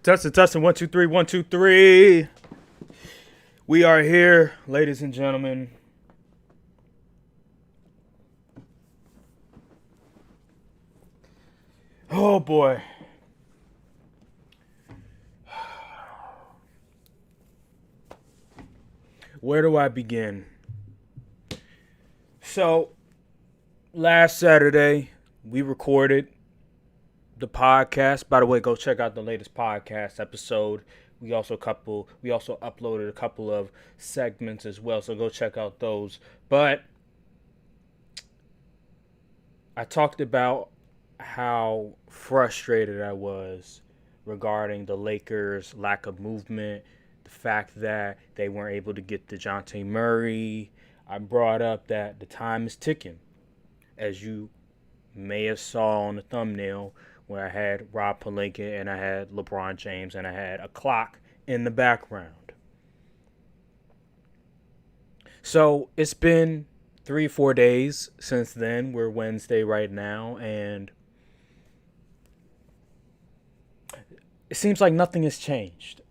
Testing. 1 2 3 1 2 3. We are here, ladies and gentlemen. Oh boy. Where do I begin? So, last Saturday, we recorded the podcast. By the way, go check out the latest podcast episode. We also uploaded a couple of segments as well, so go check out those. But I talked about how frustrated I was regarding the Lakers' lack of movement, the fact that they weren't able to get DeJounte Murray. I brought up that the time is ticking, as you may have saw on the thumbnail, where I had Rob Pelinka and I had LeBron James and I had a clock in the background. So it's been 3-4 days since then. We're Wednesday right now, and it seems like nothing has changed.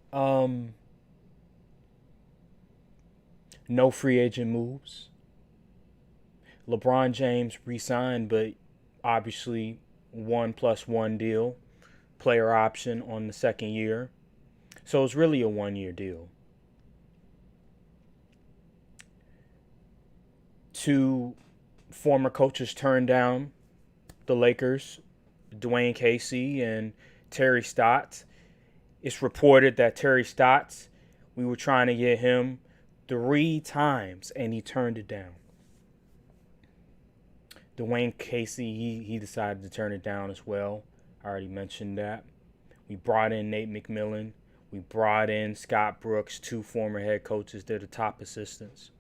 No free agent moves. LeBron James re-signed, but obviously 1+1 deal, player option on the second year. So it's really a 1-year deal. Two former coaches turned down the Lakers, Dwayne Casey and Terry Stotts. It's reported that Terry Stotts, we were trying to get him 3 times and he turned it down. Dwayne Casey, he decided to turn it down as well. I already mentioned that. We brought in Nate McMillan. We brought in Scott Brooks, 2 former head coaches. They're the top assistants.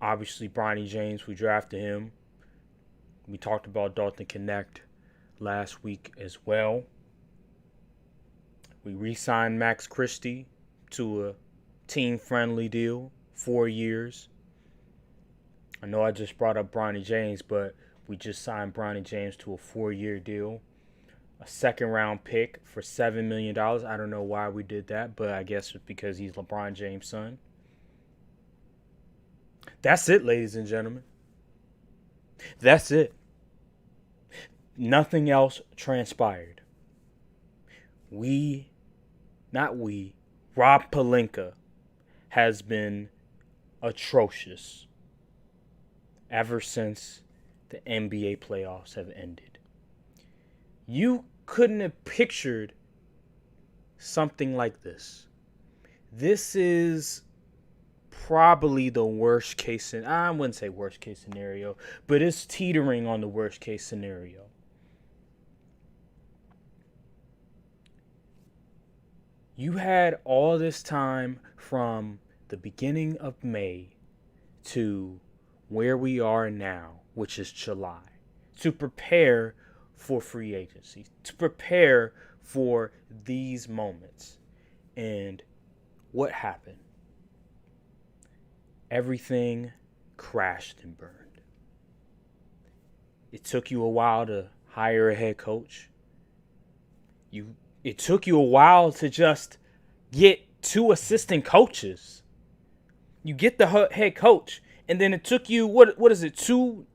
Obviously, Bronny James, we drafted him. We talked about Dalton Connect last week as well. We re-signed Max Christie to a team-friendly deal, 4 years. I know I just brought up Bronny James, but we just signed Bronny James to a 4-year deal. A second-round pick for $7 million. I don't know why we did that, but I guess it's because he's LeBron James' son. That's it, ladies and gentlemen. That's it. Nothing else transpired. Rob Pelinka has been atrocious ever since the NBA playoffs have ended. You couldn't have pictured something like this. This is probably the worst case. I wouldn't say worst case scenario, but it's teetering on the worst case scenario. You had all this time from the beginning of May to where we are now, which is July, to prepare for free agency, to prepare for these moments. And what happened? Everything crashed and burned. It took you a while to hire a head coach. It took you a while to just get 2 assistant coaches. You get the head coach, and then it took you, what is it, 2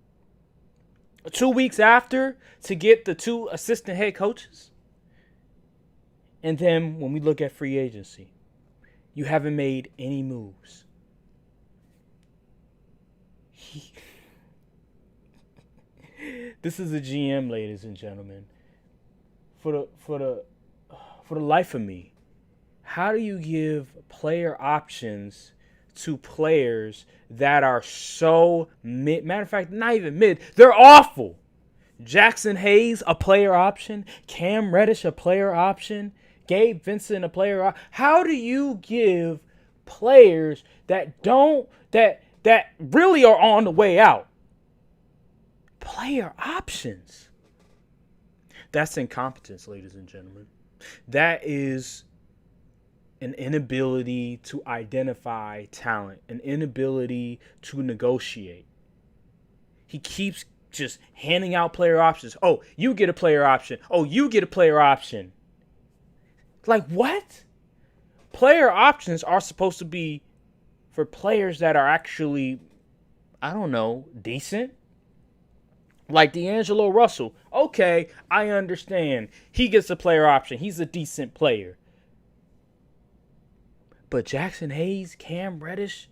weeks after to get the 2 assistant head coaches? And then when we look at free agency, you haven't made any moves. This is a GM, ladies and gentlemen. For the life of me, how do you give player options to players that are so mid? Matter of fact, not even mid. They're awful. Jackson Hayes, a player option. Cam Reddish, a player option. Gabe Vincent, a player option. How do you give players that really are on the way out player options? That's incompetence, ladies and gentlemen. That is an inability to identify talent, an inability to negotiate. He keeps just handing out player options. Oh, you get a player option. Oh, you get a player option. Like, what? Player options are supposed to be for players that are actually, I don't know, decent. Like D'Angelo Russell. Okay, I understand. He gets a player option. He's a decent player. But Jackson Hayes, Cam Reddish,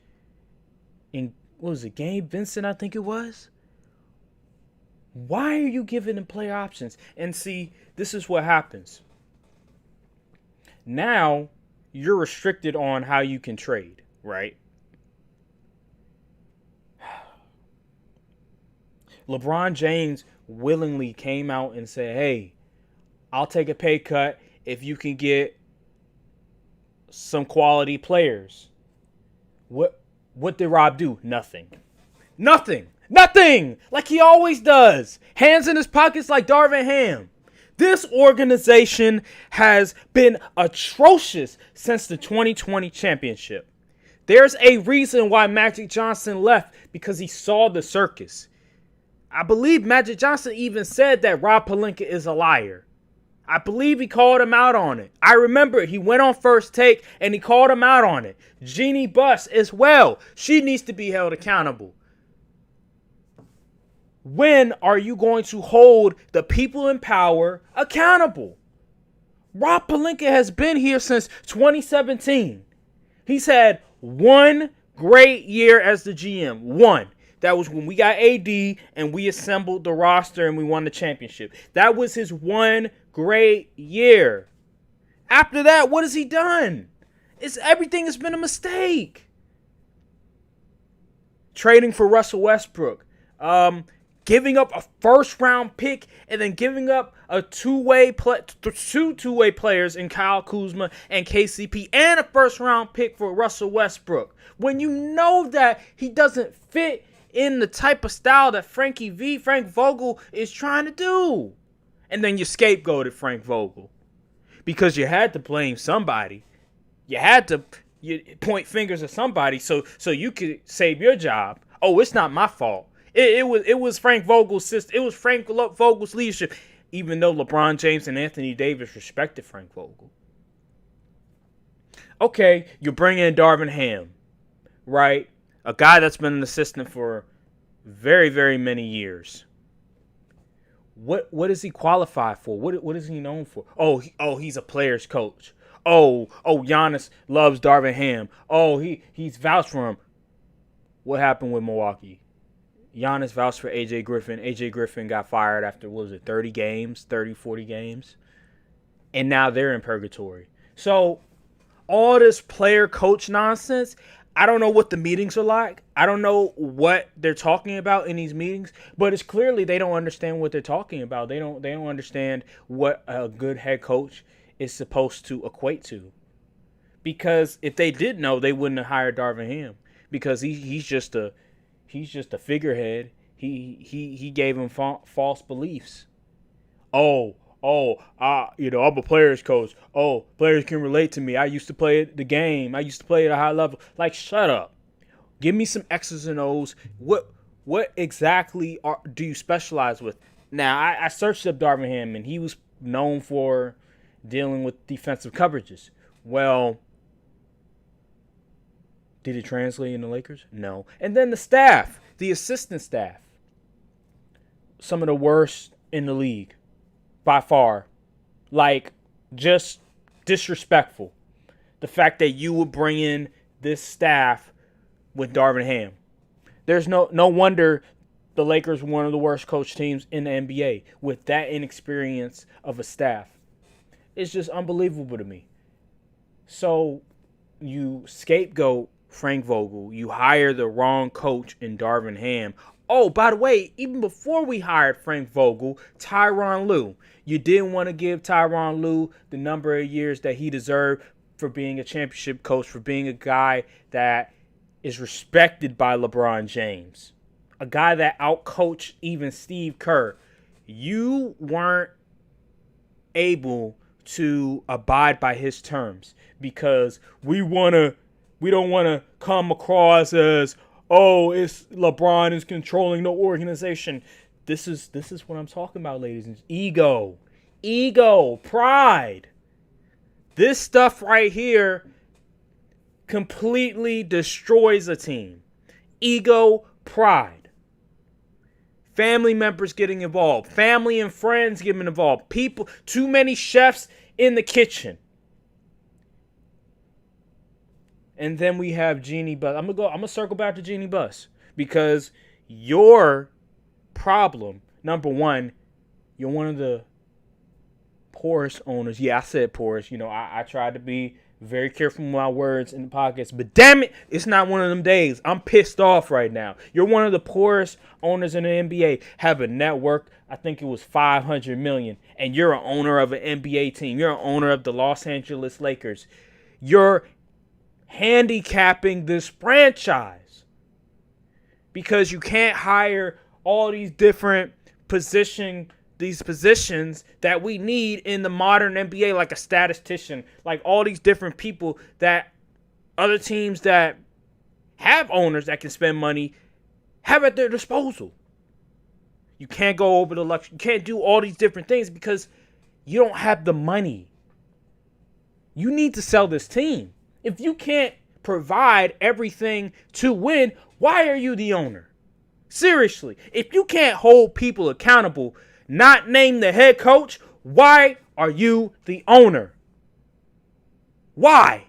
and what was it, Gabe Vincent, I think it was? Why are you giving them player options? And see, this is what happens. Now, you're restricted on how you can trade, right? LeBron James willingly came out and said, hey, I'll take a pay cut if you can get some quality players. What did Rob do? Nothing. Like he always does. Hands in his pockets like Darvin Ham. This organization has been atrocious since the 2020 championship. There's a reason why Magic Johnson left, because he saw the circus. I believe Magic Johnson even said that Rob Pelinka is a liar. I believe he called him out on it. I remember he went on First Take and he called him out on it. Jeannie Buss as well. She needs to be held accountable. When are you going to hold the people in power accountable? Rob Pelinka has been here since 2017. He's had one great year as the GM. One. That was when we got AD and we assembled the roster and we won the championship. That was his one great year. After that, what has he done? Everything has been a mistake. Trading for Russell Westbrook. Giving up a first-round pick and then giving up two two-way players in Kyle Kuzma and KCP and a first-round pick for Russell Westbrook. When you know that he doesn't fit in the type of style that Frank Vogel is trying to do. And then you scapegoated Frank Vogel because you had to blame somebody. You had to point fingers at somebody so you could save your job. Oh, it's not my fault. It was Frank Vogel's system. It was Frank Vogel's leadership, even though LeBron James and Anthony Davis respected Frank Vogel. Okay, you bring in Darvin Ham, right? A guy that's been an assistant for very, very many years. What does he qualify for? What is he known for? Oh, he's a player's coach. Oh, Giannis loves Darvin Ham. Oh, he's vouched for him. What happened with Milwaukee? Giannis vouched for AJ Griffin. AJ Griffin got fired after, 40 games? And now they're in purgatory. So all this player coach nonsense, I don't know what the meetings are like. I don't know what they're talking about in these meetings, but it's clearly they don't understand what they're talking about. They don't understand what a good head coach is supposed to equate to. Because if they did know, they wouldn't have hired Darvin Ham, because he's just a figurehead. He gave him false beliefs. I'm a player's coach. Oh, players can relate to me. I used to play the game. I used to play at a high level. Like, shut up. Give me some X's and O's. What exactly do you specialize with? Now, I searched up Darvin Ham, and he was known for dealing with defensive coverages. Well, did it translate in the Lakers? No. And then the staff, the assistant staff, some of the worst in the league. By far. Like, just disrespectful. The fact that you would bring in this staff with Darvin Ham. There's no wonder the Lakers were one of the worst coach teams in the NBA with that inexperience of a staff. It's just unbelievable to me. So you scapegoat Frank Vogel. You hire the wrong coach in Darvin Ham. Oh, by the way, even before we hired Frank Vogel, Tyronn Lue. You didn't want to give Tyronn Lue the number of years that he deserved for being a championship coach, for being a guy that is respected by LeBron James. A guy that outcoached even Steve Kerr. You weren't able to abide by his terms because we don't want to come across as, oh, it's LeBron is controlling the organization. This is what I'm talking about, ladies and ego, pride. This stuff right here completely destroys a team. Ego, pride. Family members getting involved. Family and friends getting involved. People, too many chefs in the kitchen. And then we have Jeannie Buss. I'm gonna circle back to Jeannie Buss. Because your problem, number one, you're one of the poorest owners. Yeah, I said poorest. I tried to be very careful with my words in the podcast. But damn it, it's not one of them days. I'm pissed off right now. You're one of the poorest owners in the NBA. Have a net worth, I think it was $500 million. And you're an owner of an NBA team. You're an owner of the Los Angeles Lakers. You're handicapping this franchise. Because you can't hire all these different positions that we need in the modern NBA, like a statistician, like all these different people that other teams that have owners that can spend money have at their disposal. You can't go over the luxury. You can't do all these different things because you don't have the money. You need to sell this team. If you can't provide everything to win, why are you the owner? Seriously, if you can't hold people accountable, not name the head coach, why are you the owner? Why?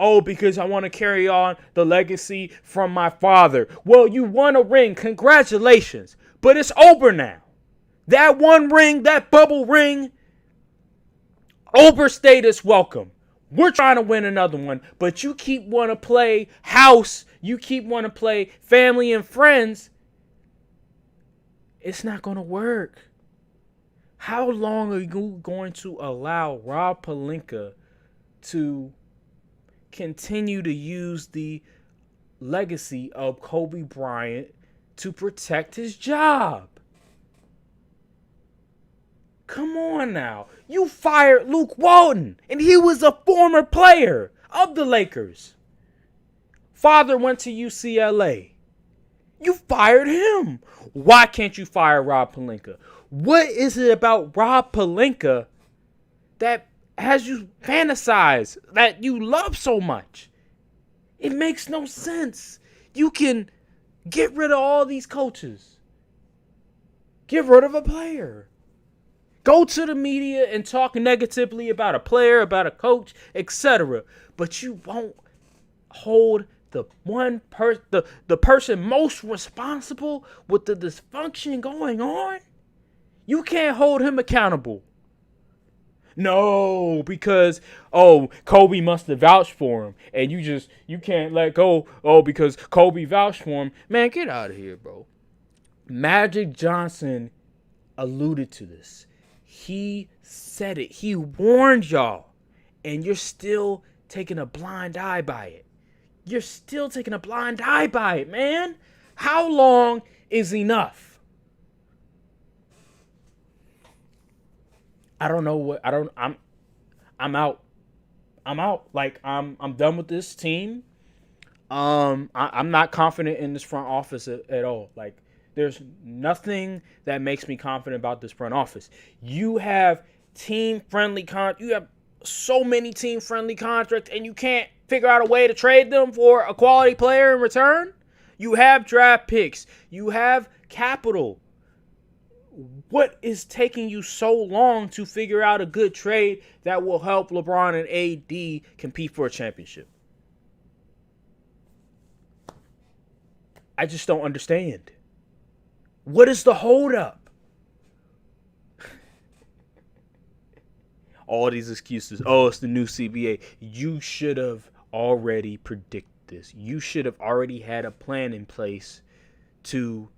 Oh, because I want to carry on the legacy from my father. Well, you won a ring. Congratulations. But it's over now. That one ring, that bubble ring, overstayed its welcome. We're trying to win another one, but you keep want to play house. You keep want to play family and friends. It's not going to work. How long are you going to allow Rob Pelinka to continue to use the legacy of Kobe Bryant to protect his job? Come on now. You fired Luke Walton, and he was a former player of the Lakers. Father went to UCLA. You fired him. Why can't you fire Rob Pelinka? What is it about Rob Pelinka that has you fantasize, that you love so much? It makes no sense. You can get rid of all these coaches. Get rid of a player. Go to the media and talk negatively about a player, about a coach, etc. But you won't hold the person most responsible with the dysfunction going on. You can't hold him accountable. No, because Kobe must have vouched for him, and you can't let go. Because Kobe vouched for him. Man, get out of here, bro. Magic Johnson alluded to this. He said it. He warned y'all, and you're still taking a blind eye by it. You're still taking a blind eye by it, man. How long is enough? I don't know I'm out. Like I'm done with this team. I'm not confident in this front office at all. Like there's nothing that makes me confident about this front office. You have you have so many team-friendly contracts, and you can't figure out a way to trade them for a quality player in return? You have draft picks. You have capital. What is taking you so long to figure out a good trade that will help LeBron and AD compete for a championship? I just don't understand. What is the holdup? All these excuses. Oh, it's the new CBA. You should have already predicted this. You should have already had a plan in place to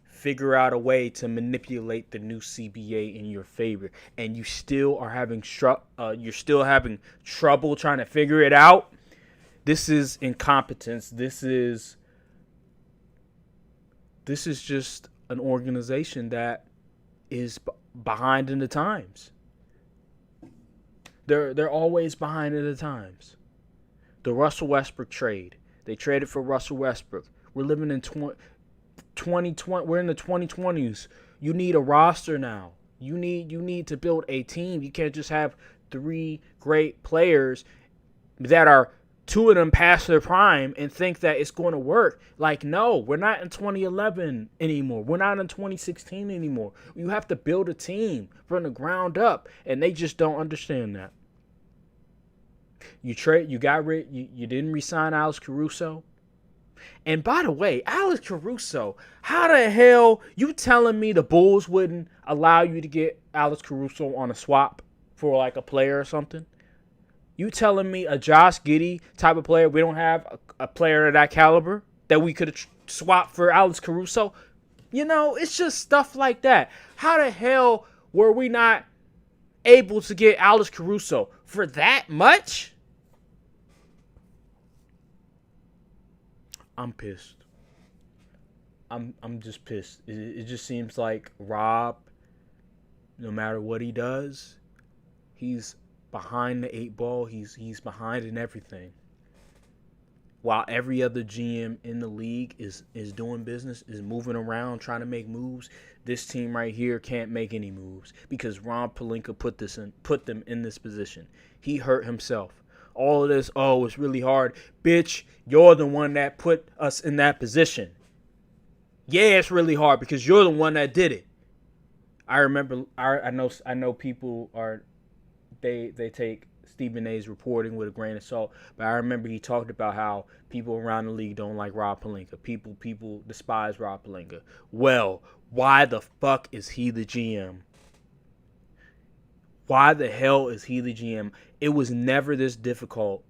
figure out a way to manipulate the new CBA in your favor, and you still are having trouble trying to figure it out. This is incompetence. This is just an organization that is behind in the times. They're always behind in the times. The Russell Westbrook trade. They traded for Russell Westbrook. We're living in 2020, we're in the 2020s. You need a roster now. You need to build a team. You can't just have three great players that are two of them past their prime and think that it's going to work. Like, no, we're not in 2011 anymore. We're not in 2016 anymore. You have to build a team from the ground up, and they just don't understand that. You didn't re-sign Alex Caruso. And by the way, Alex Caruso, how the hell you telling me the Bulls wouldn't allow you to get Alex Caruso on a swap for like a player or something? You telling me a Josh Giddey type of player, we don't have a player of that caliber that we could have swapped for Alex Caruso? You know, it's just stuff like that. How the hell were we not able to get Alex Caruso for that much? I'm pissed. I'm just pissed. It just seems like Rob, no matter what he does, he's behind the eight ball. He's behind in everything. While every other GM in the league is doing business, is moving around, trying to make moves, this team right here can't make any moves because Ron Pelinka put them in this position. He hurt himself. All of this, oh, it's really hard. Bitch, you're the one that put us in that position. Yeah, it's really hard because you're the one that did it. I remember, I know people are, they take Stephen A's reporting with a grain of salt, but I remember he talked about how people around the league don't like Rob Pelinka. People despise Rob Pelinka. Well, why the fuck is he the GM? Why the hell is he the GM? It was never this difficult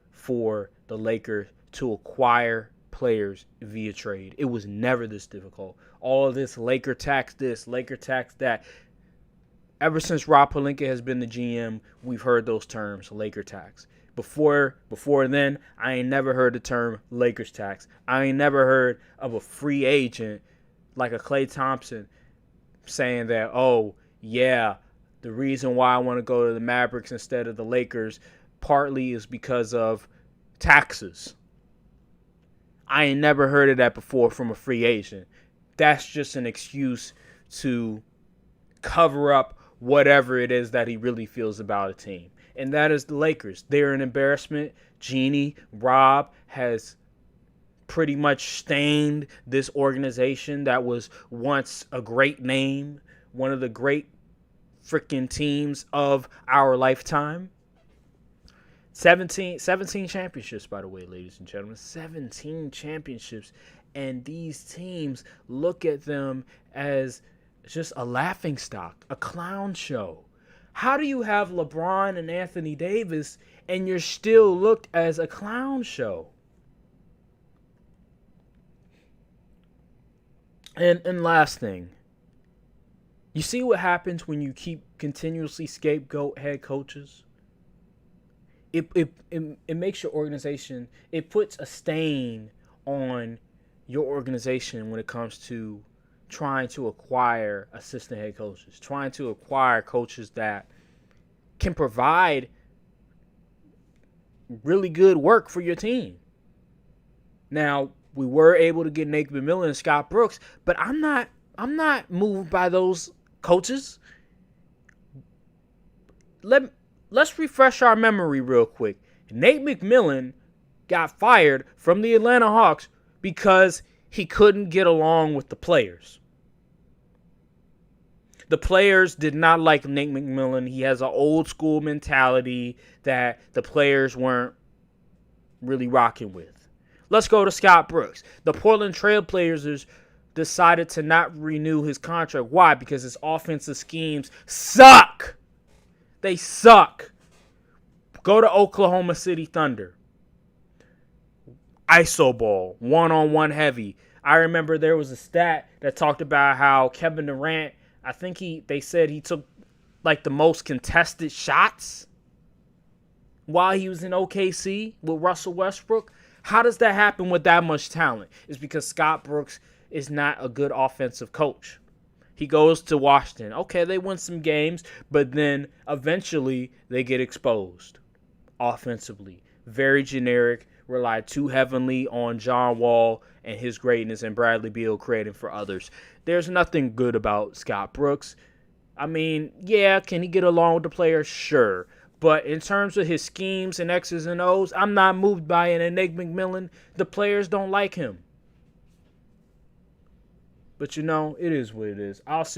for the Lakers to acquire players via trade. It was never this difficult. All of this Laker tax this, Laker tax that. Ever since Rob Pelinka has been the GM, we've heard those terms, Laker tax. Before then, I ain't never heard the term Lakers tax. I ain't never heard of a free agent like a Klay Thompson saying that, oh, yeah, the reason why I want to go to the Mavericks instead of the Lakers partly is because of taxes. I ain't never heard of that before from a free agent. That's just an excuse to cover up whatever it is that he really feels about a team. And that is the Lakers. They're an embarrassment. Jeannie, Rob has pretty much stained this organization that was once a great name, one of the great freaking teams of our lifetime. 17 championships, by the way, ladies and gentlemen. 17 championships. And these teams look at them as just a laughingstock, a clown show. How do you have LeBron and Anthony Davis and you're still looked as a clown show? And last thing, you see what happens when you keep continuously scapegoat head coaches? It makes your organization, it puts a stain on your organization when it comes to trying to acquire assistant head coaches, trying to acquire coaches that can provide really good work for your team. Now, we were able to get Nate McMillan and Scott Brooks, but I'm not moved by those coaches. Let's refresh our memory real quick. Nate McMillan got fired from the Atlanta Hawks because he couldn't get along with the players. The players did not like Nate McMillan. He has an old school mentality that the players weren't really rocking with. Let's go to Scott Brooks. The Portland Trail Blazers decided to not renew his contract. Why? Because his offensive schemes suck. They suck. Go to Oklahoma City Thunder. ISO ball, one-on-one heavy. I remember there was a stat that talked about how Kevin Durant, I think they said he took like the most contested shots while he was in OKC with Russell Westbrook. How does that happen with that much talent? It's because Scott Brooks is not a good offensive coach. He goes to Washington. Okay, they win some games, but then eventually they get exposed offensively. Very generic, rely too heavily on John Wall and his greatness and Bradley Beal creating for others. There's nothing good about Scott Brooks. I mean, yeah, can he get along with the players? Sure. But in terms of his schemes and X's and O's, I'm not moved by it. And Nick McMillan, the players don't like him. But it is what it is. I'll see.